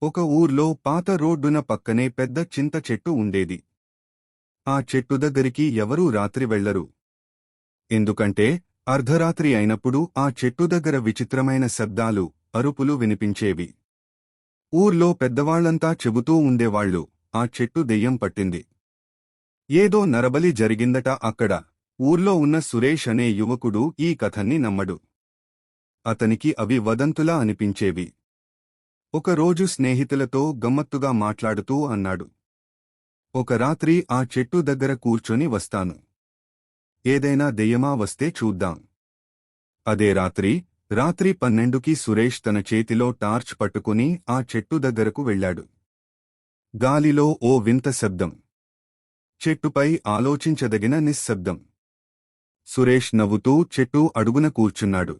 ఒక ఊర్లో పాత రోడ్డున పక్కనే పెద్ద చింత చెట్టు ఉండేది. ఆ చెట్టు దగ్గరికి ఎవరూ రాత్రి వెళ్లరు. ఎందుకంటే అర్ధరాత్రి అయినప్పుడు ఆ చెట్టు దగ్గర విచిత్రమైన శబ్దాలు, అరుపులు వినిపించేవి. ఊర్లో పెద్దవాళ్లంతా చెబుతూ ఉండేవాళ్లు, ఆ చెట్టు దెయ్యం పట్టింది. ఏదో నరబలి జరిగిందట అక్కడ. ఊర్లో ఉన్న సురేష్ అనే యువకుడు ఈ కథని నమ్మడు. అతనికి అవి వదంతులా అనిపించేవి. ఒకరోజు స్నేహితులతో గమ్మత్తుగా మాట్లాడుతూ అన్నాడు, ఒక రాత్రి ఆ చెట్టు దగ్గర కూర్చొని వస్తాను. ఏదైనా దెయ్యమా వస్తే చూద్దాం. అదే రాత్రి 12కి సురేష్ తన చేతిలో టార్చ్ పట్టుకుని ఆ చెట్టు దగ్గరకు వెళ్లాడు. గాలిలో ఓ వింత శబ్దం. చెట్టుపై ఆలోచించదగిన నిశ్శబ్దం. సురేష్ నవ్వుతూ చెట్టు అడుగున కూర్చున్నాడు.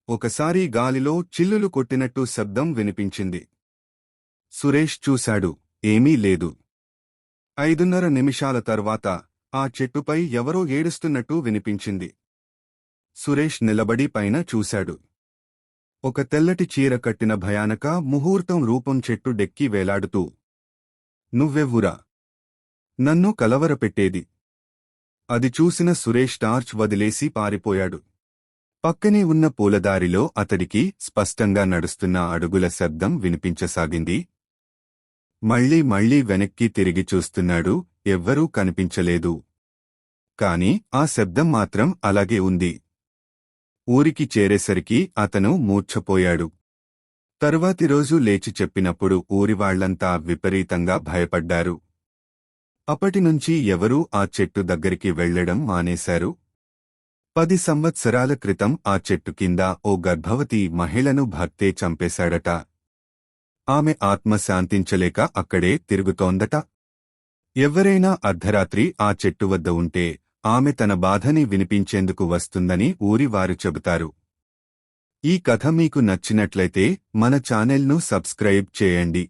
ఒకసారి గాలిలో చిల్లులు కొట్టినట్టు శబ్దం వినిపించింది. సురేష్ చూశాడు, ఏమీ లేదు. 5:30 నిమిషాల తర్వాత ఆ చెట్టుపై ఎవరో ఏడుస్తున్నట్టు వినిపించింది. సురేష్ నిలబడి పైన చూశాడు. ఒక తెల్లటి చీర కట్టిన భయానక ముహూర్తం రూపం చెట్టు డెక్కి వేలాడుతూ, నువ్వెవ్వురా? నన్ను కలవరపెట్టేది. అది చూసిన సురేష్ టార్చ్ వదిలేసి పారిపోయాడు. పక్కనే ఉన్న పూలదారిలో అతడికి స్పష్టంగా నడుస్తున్న అడుగుల శబ్దం వినిపించసాగింది. మళ్లీ వెనక్కి తిరిగి చూస్తున్నాడు, ఎవ్వరూ కనిపించలేదు. కాని ఆ శబ్దం మాత్రం అలాగే ఉంది. ఊరికి చేరేసరికి అతను మూర్ఛపోయాడు. తరువాతి రోజు లేచి చెప్పినప్పుడు ఊరివాళ్లంతా విపరీతంగా భయపడ్డారు. అప్పటినుంచి ఎవరూ ఆ చెట్టు దగ్గరికి వెళ్లడం మానేశారు. 10 సంవత్సరాల క్రితం ఆ చెట్టు కింద ఓ గర్భవతి మహిళను భర్తే చంపేశాడట. ఆమె ఆత్మ శాంతించలేక అక్కడే తిరుగుతోందట. ఎవరైనా అర్ధరాత్రి ఆ చెట్టు వద్ద ఉంటే ఆమె తన బాధని వినిపించేందుకు వస్తుందని ఊరివారు చెబుతారు. ఈ కథ మీకు నచ్చినట్లయితే మన ఛానెల్ను సబ్స్క్రైబ్ చేయండి.